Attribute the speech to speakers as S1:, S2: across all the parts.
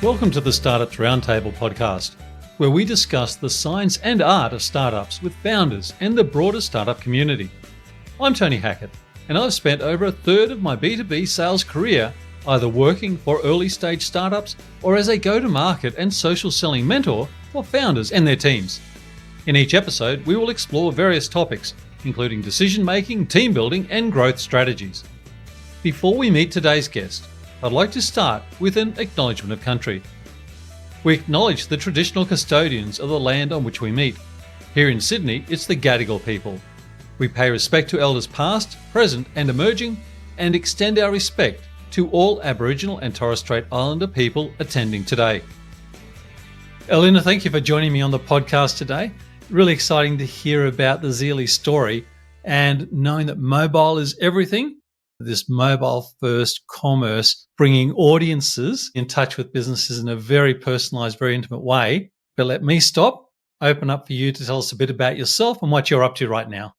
S1: Welcome to the Startups Roundtable podcast, where we discuss the science and art of startups with founders and the broader startup community. I'm Tony Hackett, and I've spent over a third of my B2B sales career either working for early stage startups or as a go-to-market and social selling mentor for founders and their teams. In each episode, we will explore various topics, including decision-making, team building, and growth strategies. Before we meet today's guest, I'd like to start with an acknowledgement of country. We acknowledge the traditional custodians of the land on which we meet. Here in Sydney, it's the Gadigal people. We pay respect to elders past, present, and emerging, and extend our respect to all Aboriginal and Torres Strait Islander people attending today. Elena, thank you for joining me on the podcast today. Really exciting to hear about the Zeely story and knowing that mobile is everything. This mobile-first commerce, bringing audiences in touch with businesses in a very personalised, very intimate way. But let me open up for you to tell us a bit about yourself and what you're up to right now.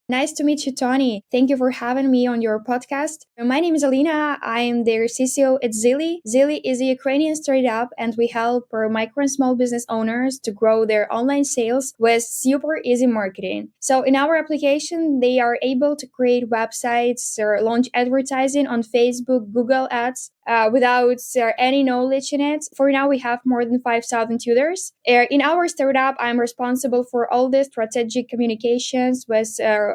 S2: Nice to meet you, Tony. Thank you for having me on your podcast. My name is Alina. I am the CCO at Zeely. Zeely is a Ukrainian startup, and we help micro and small business owners to grow their online sales with super easy marketing. So in our application, they are able to create websites or launch advertising on Facebook, Google Ads, without any knowledge in it. For now, we have more than 5,000 users. In our startup, I'm responsible for all the strategic communications.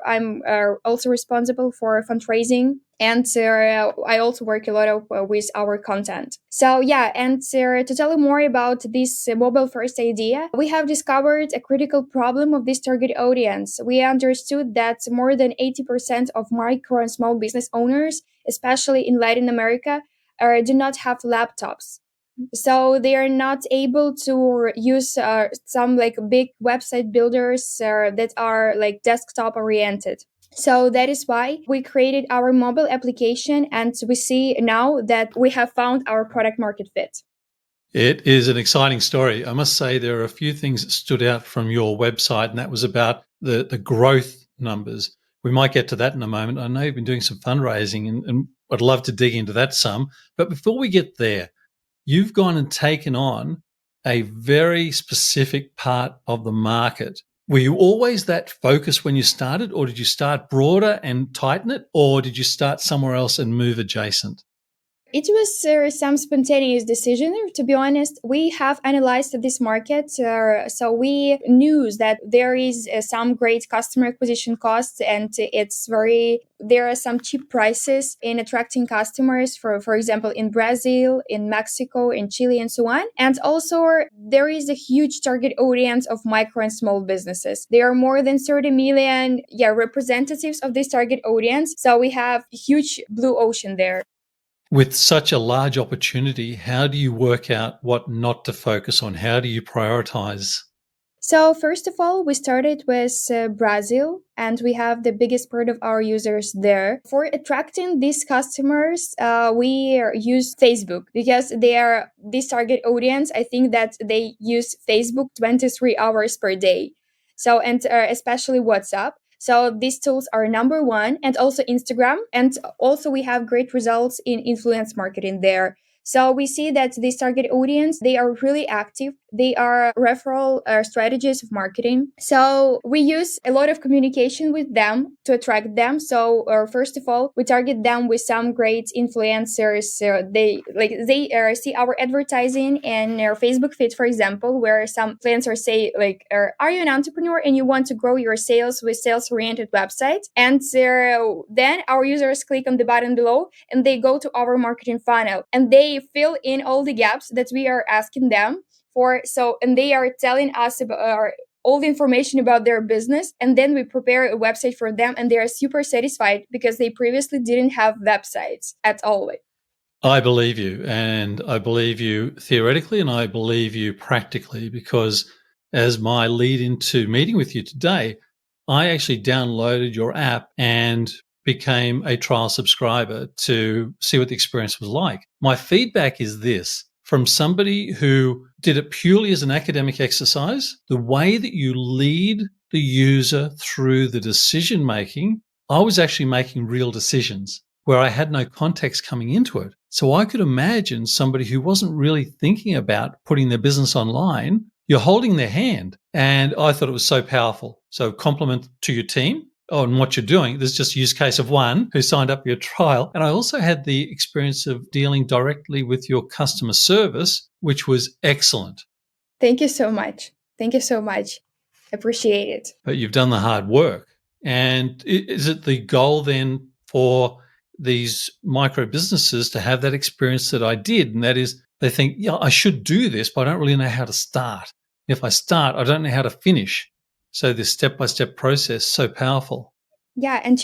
S2: I'm also responsible for fundraising. And I also work a lot with our content. So to tell you more about this mobile-first idea, we have discovered a critical problem of this target audience. We understood that more than 80% of micro and small business owners, especially in Latin America, do not have laptops. So they are not able to use some big website builders that are desktop oriented. So that is why we created our mobile application, and we see now that we have found our product market fit.
S1: It is an exciting story. I must say there are a few things that stood out from your website, and that was about the growth numbers. We might get to that in a moment. I know you've been doing some fundraising, and I'd love to dig into that some. But before we get there, you've gone and taken on a very specific part of the market. Were you always that focused when you started, or did you start broader and tighten it, or did you start somewhere else and move adjacent?
S2: It was some spontaneous decision, to be honest. We have analyzed this market, so we knew that there is some great customer acquisition costs, and there are some cheap prices in attracting customers, for example, in Brazil, in Mexico, in Chile, and so on. And also, there is a huge target audience of micro and small businesses. There are more than 30 million representatives of this target audience, so we have a huge blue ocean there.
S1: With such a large opportunity, how do you work out what not to focus on? How do you prioritize?
S2: So first of all, we started with Brazil, and we have the biggest part of our users there. For attracting these customers, we use Facebook because they are this target audience. I think that they use Facebook 23 hours per day. So, and especially WhatsApp. So these tools are number one, and also Instagram. And also we have great results in influence marketing there. So we see that this target audience, they are really active. They are referral strategies of marketing. So we use a lot of communication with them to attract them. So first of all, we target them with some great influencers. They see our advertising in our Facebook feed, for example, where some influencers say are you an entrepreneur and you want to grow your sales with sales-oriented websites? And then our users click on the button below and they go to our marketing funnel and they fill in all the gaps that we are asking them for. And they are telling us about all the information about their business, and then we prepare a website for them, and they are super satisfied because they previously didn't have websites at all.
S1: I believe you, and I believe you theoretically, and I believe you practically, because as my lead into meeting with you today, I actually downloaded your app and became a trial subscriber to see what the experience was like. My feedback is this. From somebody who did it purely as an academic exercise, the way that you lead the user through the decision making, I was actually making real decisions where I had no context coming into it. So I could imagine somebody who wasn't really thinking about putting their business online, you're holding their hand. And I thought it was so powerful. So compliment to your team on what you're doing. There's just a use case of one who signed up for your trial. And I also had the experience of dealing directly with your customer service, which was excellent.
S2: Thank you so much. Thank you so much. Appreciate it.
S1: But you've done the hard work. And is it the goal then for these micro businesses to have that experience that I did? And that is, they think, yeah, I should do this, but I don't really know how to start. If I start, I don't know how to finish. So this step-by-step process, so powerful.
S2: Yeah, and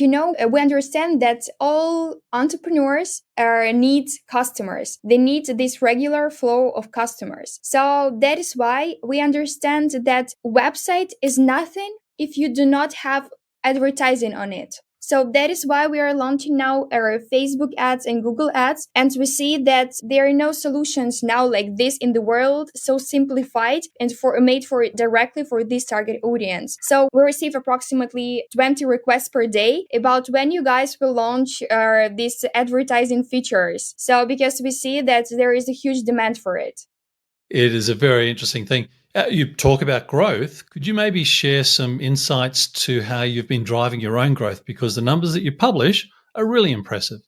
S2: we understand that all entrepreneurs need customers. They need this regular flow of customers. So that is why we understand that website is nothing if you do not have advertising on it. So that is why we are launching now our Facebook ads and Google ads. And we see that there are no solutions now like this in the world, so simplified and made for directly for this target audience. So we receive approximately 20 requests per day about when you guys will launch these advertising features. So because we see that there is a huge demand for it.
S1: It is a very interesting thing. You talk about growth. Could you maybe share some insights to how you've been driving your own growth? Because the numbers that you publish are really impressive.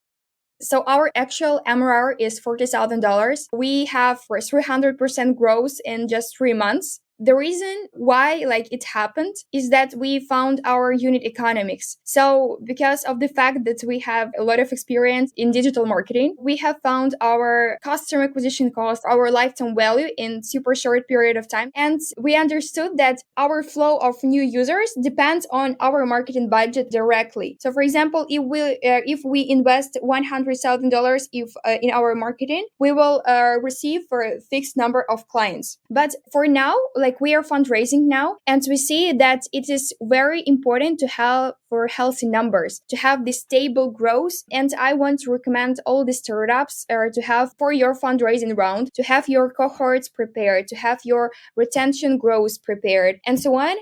S2: So our actual MRR is $40,000. We have 300% growth in just 3 months. The reason why it happened is that we found our unit economics. So because of the fact that we have a lot of experience in digital marketing, we have found our customer acquisition cost, our lifetime value in super short period of time. And we understood that our flow of new users depends on our marketing budget directly. So for example, if we invest $100,000 in our marketing, we will receive for a fixed number of clients. But for now, we are fundraising now, and we see that it is very important to have for healthy numbers, to have this stable growth. And I want to recommend all the startups to have for your fundraising round, to have your cohorts prepared, to have your retention growth prepared, and so on.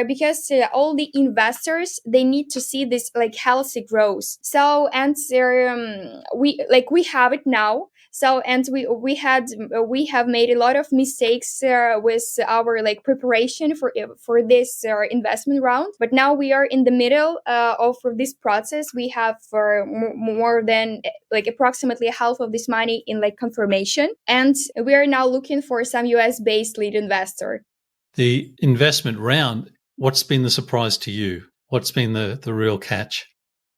S2: Because all the investors, they need to see this healthy growth. So, and we have it now. So, and we have made a lot of mistakes with our preparation for this investment round. But now we are in the middle of this process. We have more than approximately half of this money in confirmation, and we are now looking for some US based lead investor.
S1: The investment round, what's been the surprise to you? What's been the real catch?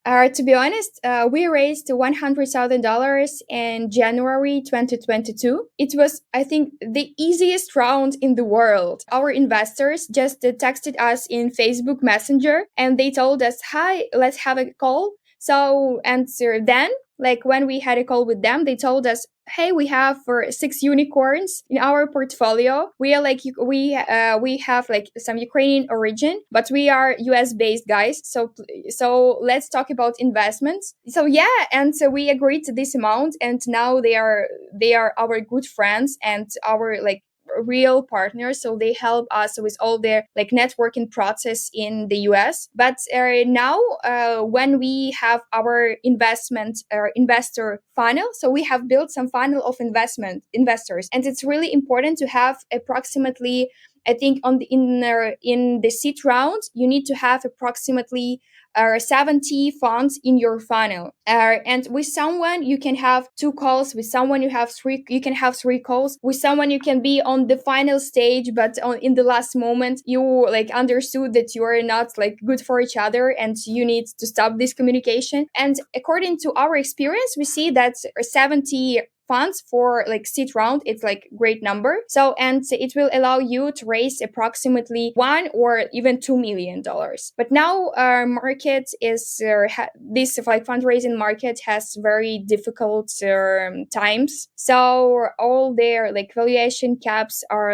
S2: To be honest, we raised $100,000 in January 2022. It was, I think, the easiest round in the world. Our investors just texted us in Facebook Messenger and they told us, "Hi, let's have a call." So, and then, when we had a call with them, they told us, "Hey, we have 6 unicorns in our portfolio. We are we have some Ukrainian origin, but we are US based guys. So let's talk about investments." So yeah, and so we agreed to this amount, and now they are our good friends and our real partners. So they help us with all their networking process in the US. But now when we have our investor funnel, so we have built some funnel of investors, and it's really important to have approximately, I think, in the seed round, you need to have approximately 70 funds in your funnel. And with someone you can have 2 calls, with someone you can have 3 calls, with someone you can be on the final stage, but in the last moment you understood that you are not good for each other and you need to stop this communication. And according to our experience, we see that 70 funds for seed round, it's great number. So, and it will allow you to raise approximately $1 or even $2 million. But now our market is this fundraising market has very difficult times. So all their valuation caps are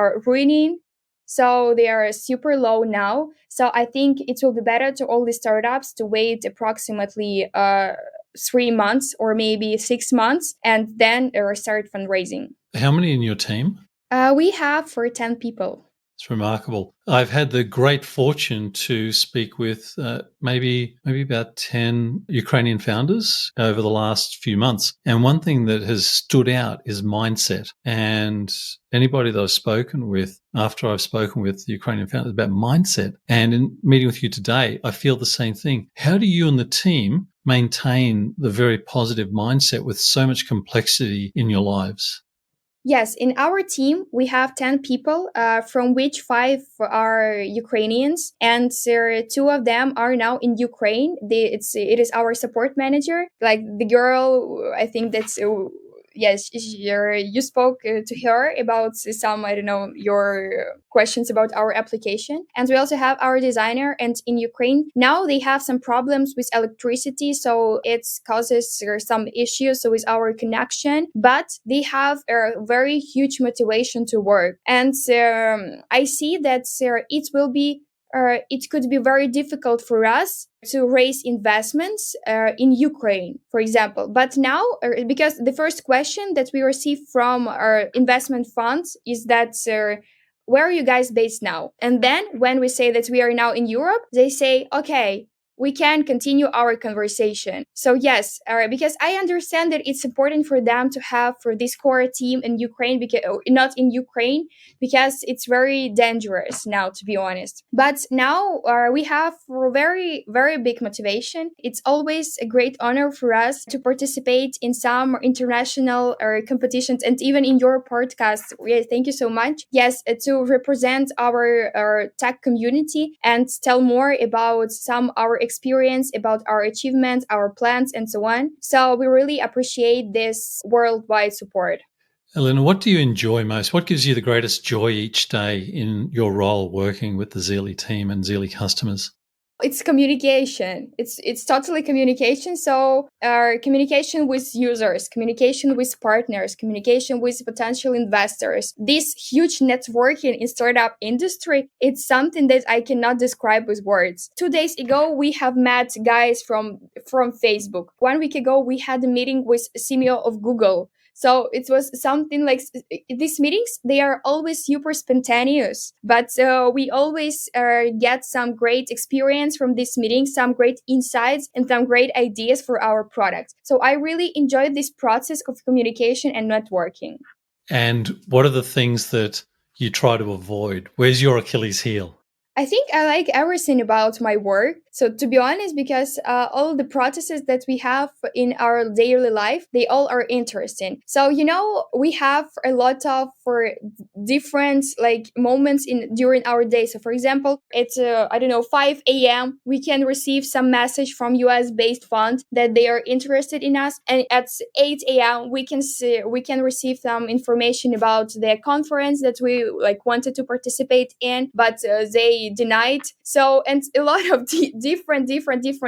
S2: are ruining. So they are super low now. So I think it will be better to all the startups to wait approximately 3 months or maybe 6 months and then start fundraising.
S1: How many in your team?
S2: We have for 10 people.
S1: It's remarkable. I've had the great fortune to speak with maybe about 10 Ukrainian founders over the last few months. And one thing that has stood out is mindset. And anybody that I've spoken with, after I've spoken with the Ukrainian founders about mindset, and in meeting with you today, I feel the same thing. How do you and the team maintain the very positive mindset with so much complexity in your lives?
S2: Yes, in our team, we have 10 people, from which five are Ukrainians, and two of them are now in Ukraine. It is our support manager. Like the girl, I think that's. Yes, you spoke to her about some, I don't know, your questions about our application. And we also have our designer. And in Ukraine, now they have some problems with electricity. So it causes some issues with our connection. But they have a very huge motivation to work. And I see that it could be very difficult for us to raise investments in Ukraine, for example. But now, because the first question that we receive from our investment funds is that, where are you guys based now? And then when we say that we are now in Europe, they say, okay, we can continue our conversation. So yes, because I understand that it's important for them to have for this core team in Ukraine, because not in Ukraine, because it's very dangerous now, to be honest. But now we have very, very big motivation. It's always a great honor for us to participate in some international competitions, and even in your podcast. Yeah, thank you so much. Yes, to represent our tech community and tell more about some our experience, about our achievements, our plans, and so on. So we really appreciate this worldwide support.
S1: Elena, what do you enjoy most? What gives you the greatest joy each day in your role working with the Zeely team and Zeely customers?
S2: It's communication. It's totally communication. So communication with users, communication with partners, communication with potential investors. This huge networking in startup industry, it's something that I cannot describe with words. 2 days ago, we have met guys from Facebook. 1 week ago, we had a meeting with CEO of Google. So it was something like these meetings, they are always super spontaneous, but we always get some great experience from these meetings, some great insights, and some great ideas for our product. So I really enjoyed this process of communication and networking.
S1: And what are the things that you try to avoid? Where's your Achilles heel?
S2: I think I like everything about my work. So to be honest, because all the processes that we have in our daily life, they all are interesting. So we have a lot of for different like moments in during our day. So for example, it's I don't know 5 a.m. We can receive some message from US based fund that they are interested in us, and at 8 a.m. we can receive some information about the conference that we like wanted to participate in, but they denied. So and a lot of different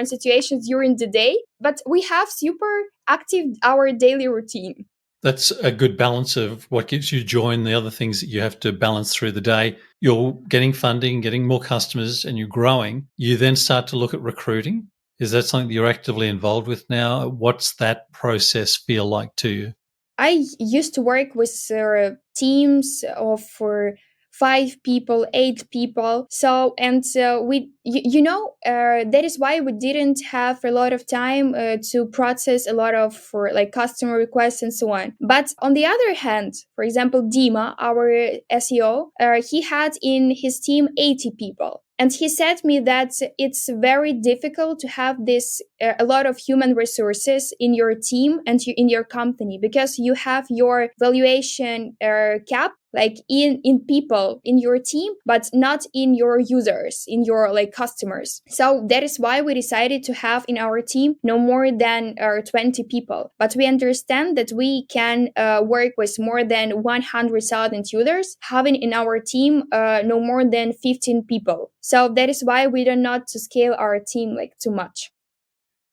S2: situations during the day, but we have super active our daily routine.
S1: That's a good balance of what gives you joy and the other things that you have to balance through the day. You're getting funding, getting more customers, and you're growing. You then start to look at recruiting. Is that something that you're actively involved with now? What's that process feel like to you?
S2: I used to work with teams of 5 people, 8 people. So, and that is why we didn't have a lot of time to process a lot of for like customer requests and so on. But on the other hand, for example, Dima, our SEO, he had in his team 80 people. And he said me that it's very difficult to have this a lot of human resources in your team and in your company, because you have your valuation cap like in people in your team, but not in your users, in your like customers. So that is why we decided to have in our team no more than 20 people. But we understand that we can work with more than 100,000 users, having in our team no more than 15 people. So that is why we do not to scale our team like too much.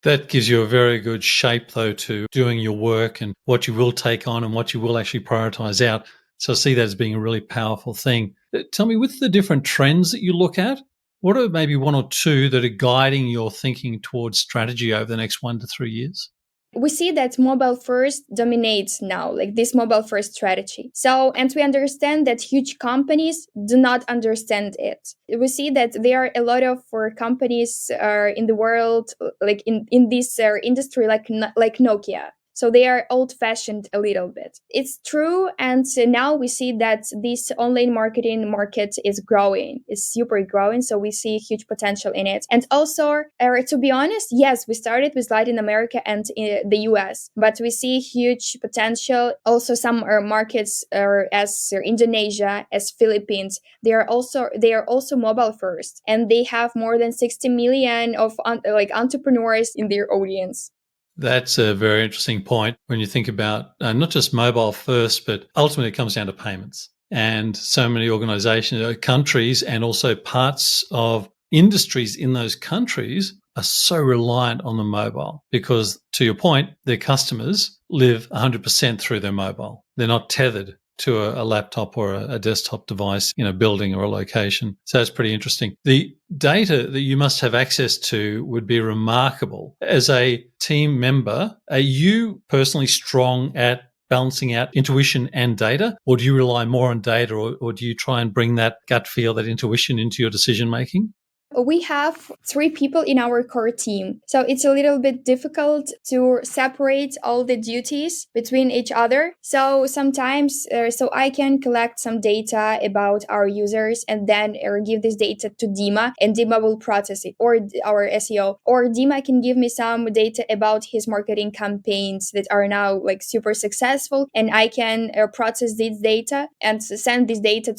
S1: That gives you a very good shape, though, to doing your work and what you will take on and what you will actually prioritize out. So I see that as being a really powerful thing. Tell me, with the different trends that you look at, what are maybe one or two that are guiding your thinking towards strategy over the next 1 to 3 years?
S2: we see that mobile first dominates now, like this mobile first strategy. So, and we understand that huge companies do not understand it. We see that there are a lot of companies in the world, like in this industry, like Nokia. So they are old-fashioned a little bit. It's true, and now we see that this online marketing market is growing, is super growing. So we see huge potential in it. And also, to be honest, yes, we started with Latin America and the US, but we see huge potential. Also, some markets as Indonesia, as Philippines, they are also mobile first, and they have more than 60 million of entrepreneurs in their audience.
S1: That's a very interesting point when you think about not just mobile first, but ultimately it comes down to payments. And so many organizations, countries, and also parts of industries in those countries are so reliant on the mobile because, to your point, their customers live 100% through their mobile. They're not tethered to a laptop or a desktop device in a building or a location. So it's pretty interesting. The data that you must have access to would be remarkable. As a team member, are you personally strong at balancing out intuition and data, or do you rely more on data, or do you try and bring that gut feel, that intuition into your decision making?
S2: We have 3 people in our core team. So it's a little bit difficult to separate all the duties between each other. So sometimes, so I can collect some data about our users and then give this data to Dima, and Dima will process it, or our SEO. Or Dima can give me some data about his marketing campaigns that are now like super successful, and I can process this data and send this data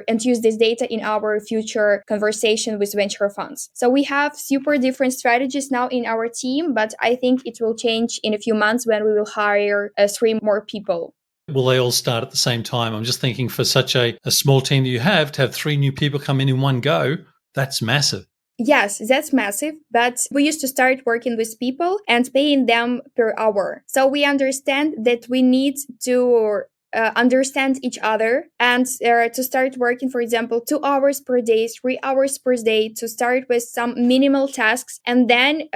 S2: and use this data in our future conversation with venture funds. So we have super different strategies now in our team, but I think it will change in a few months when we will hire 3 more people.
S1: Will they all start at the same time? I'm just thinking for such a small team that you have, to have 3 new people come in one go, that's massive.
S2: Yes, that's massive, but we used to start working with people and paying them per hour. So we understand that we need to understand each other and to start working, for example, 2 hours per day, 3 hours per day, to start with some minimal tasks and then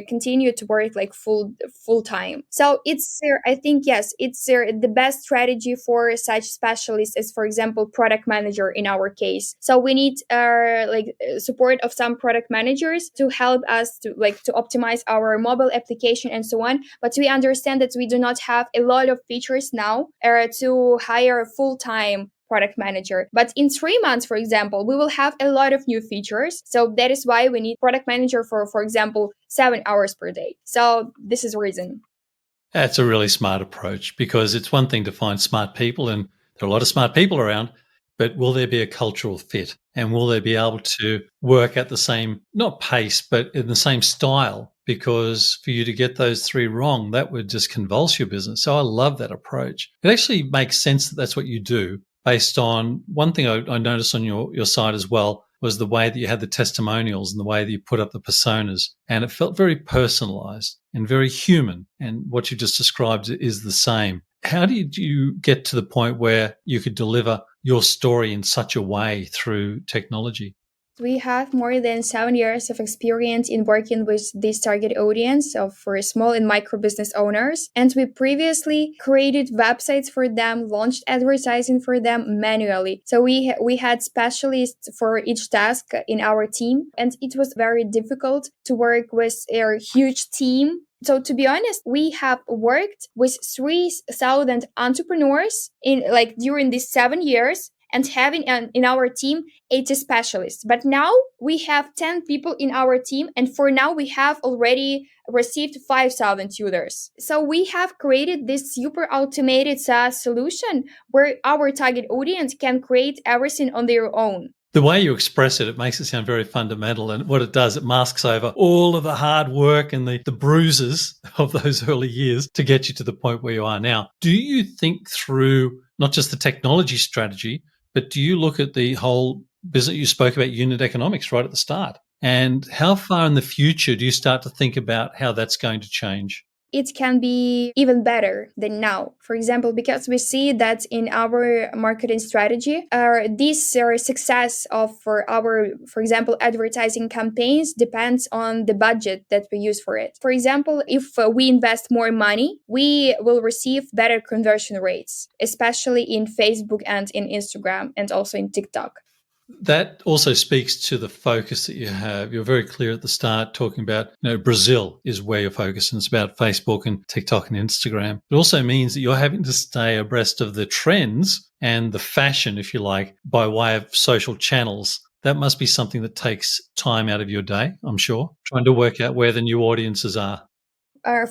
S2: continue to work like full time. So it's I think, yes, it's the best strategy for such specialists as, for example, product manager in our case. So we need support of some product managers to help us to optimize our mobile application and so on. But we understand that we do not have a lot of features now to hire a full-time product manager. But in 3 months, for example, we will have a lot of new features. So that is why we need product manager for example, 7 hours per day. So this is the reason.
S1: That's a really smart approach, because it's one thing to find smart people, and there are a lot of smart people around, but will there be a cultural fit? And will they be able to work at the same, not pace, but in the same style? Because for you to get those 3 wrong, that would just convulse your business. So I love that approach. It actually makes sense that that's what you do, based on one thing I noticed on your site as well was the way that you had the testimonials and the way that you put up the personas. And it felt very personalized and very human. And what you just described is the same. How did you get to the point where you could deliver your story in such a way through technology?
S2: We have more than 7 years of experience in working with this target audience for small and micro business owners. And we previously created websites for them, launched advertising for them manually. So we had specialists for each task in our team. And it was very difficult to work with a huge team. So to be honest, we have worked with 3,000 entrepreneurs during these 7 years, and having in our team 80 specialists. But now we have 10 people in our team, and for now we have already received 5,000 users. So we have created this super automated SaaS solution where our target audience can create everything on their own.
S1: The way you express it, it makes it sound very fundamental. And what it does, it masks over all of the hard work and the bruises of those early years to get you to the point where you are now. Do you think through not just the technology strategy, but do you look at the whole business? You spoke about unit economics right at the start. And how far in the future do you start to think about how that's going to change?
S2: it can be even better than now. For example, because we see that in our marketing strategy, this success of our, for example, advertising campaigns depends on the budget that we use for it. For example, if we invest more money, we will receive better conversion rates, especially in Facebook and in Instagram and also in TikTok.
S1: That also speaks to the focus that you have. You're very clear at the start talking about, Brazil is where you're focused, and it's about Facebook and TikTok and Instagram. It also means that you're having to stay abreast of the trends and the fashion, if you like, by way of social channels. That must be something that takes time out of your day, I'm sure, trying to work out where the new audiences are.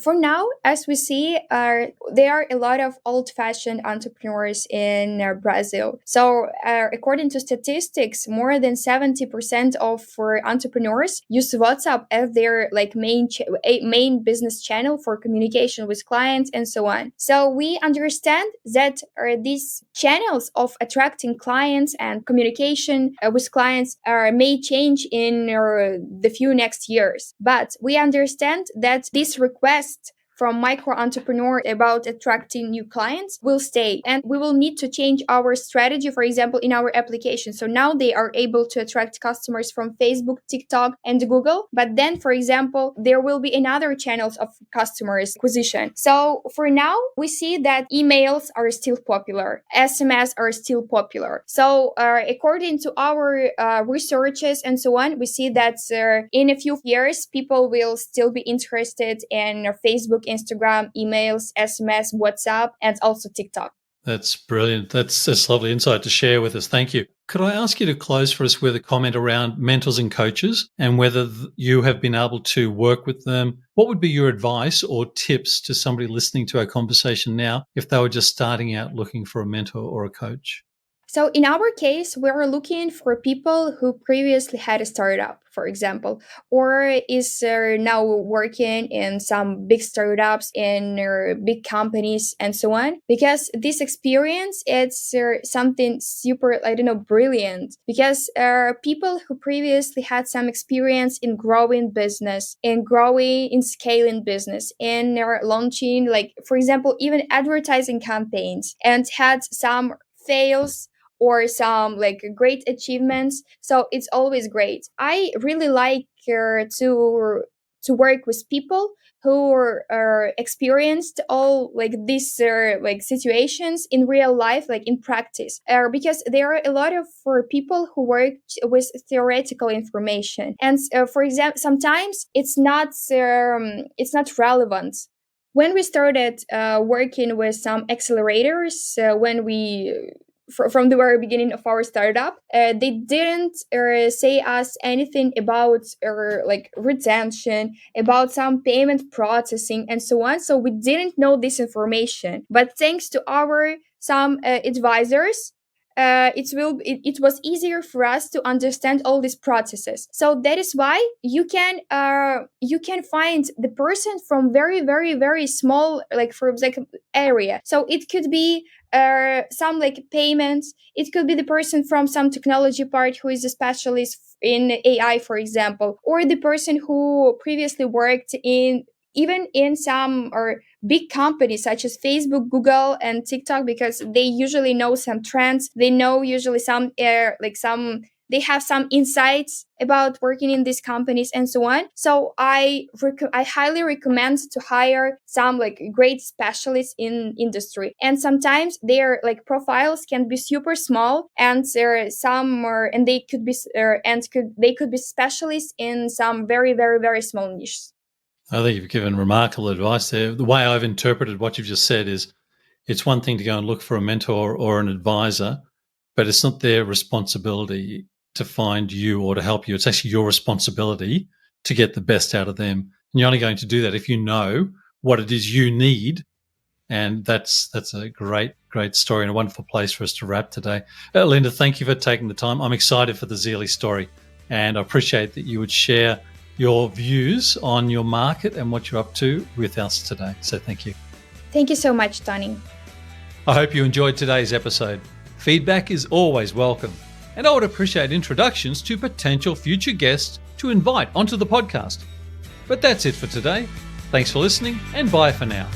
S2: For now, as we see, there are a lot of old-fashioned entrepreneurs in Brazil. So, according to statistics, more than 70% of entrepreneurs use WhatsApp as their main business channel for communication with clients and so on. So, we understand that these channels of attracting clients and communication with clients may change in the few next years. But we understand that this request from micro entrepreneur about attracting new clients will stay, and we will need to change our strategy, for example, in our application. So now they are able to attract customers from Facebook, TikTok, and Google, but then, for example, there will be another channels of customers acquisition. So for now, we see that emails are still popular, SMS are still popular. So according to our researches and so on, we see that in a few years, people will still be interested in Facebook, Instagram, emails, SMS, WhatsApp, and also TikTok.
S1: That's brilliant. That's lovely insight to share with us. Thank you. Could I ask you to close for us with a comment around mentors and coaches and whether you have been able to work with them? What would be your advice or tips to somebody listening to our conversation now if they were just starting out looking for a mentor or a coach?
S2: So in our case, we're looking for people who previously had a startup, for example, or is now working in some big startups in big companies and so on. Because this experience, it's something super, brilliant. Because people who previously had some experience in growing business, in scaling business, in launching, for example, even advertising campaigns, and had some fails or some great achievements. So it's always great. I really like to work with people who are experienced all these situations in real life, in practice, because there are a lot of people who work with theoretical information, and for example, sometimes it's not relevant. When we started working with some accelerators, when we from the very beginning of our startup, they didn't say us anything about retention, about some payment processing and so on. So we didn't know this information. But thanks to our some advisors, it was easier for us to understand all these processes. So that is why you can find the person from very, very, very small, for example, area. So it could be some payments. It could be the person from some technology part who is a specialist in AI, for example, or the person who previously worked in some or big companies such as Facebook, Google, and TikTok, because they usually know some trends. They know usually some they have some insights about working in these companies and so on. So I highly recommend to hire some great specialists in industry. And sometimes their profiles can be super small, and they could be specialists in some very, very, very small niches.
S1: I think you've given remarkable advice there. The way I've interpreted what you've just said is it's one thing to go and look for a mentor or an advisor, but it's not their responsibility to find you or to help you. It's actually your responsibility to get the best out of them. And you're only going to do that if you know what it is you need. And that's a great, great story and a wonderful place for us to wrap today. Linda, thank you for taking the time. I'm excited for the Zeely story, and I appreciate that you would share your views on your market and what you're up to with us today. So thank you.
S2: Thank you so much, Tony.
S1: I hope you enjoyed today's episode. Feedback is always welcome, and I would appreciate introductions to potential future guests to invite onto the podcast. But that's it for today. Thanks for listening, and bye for now.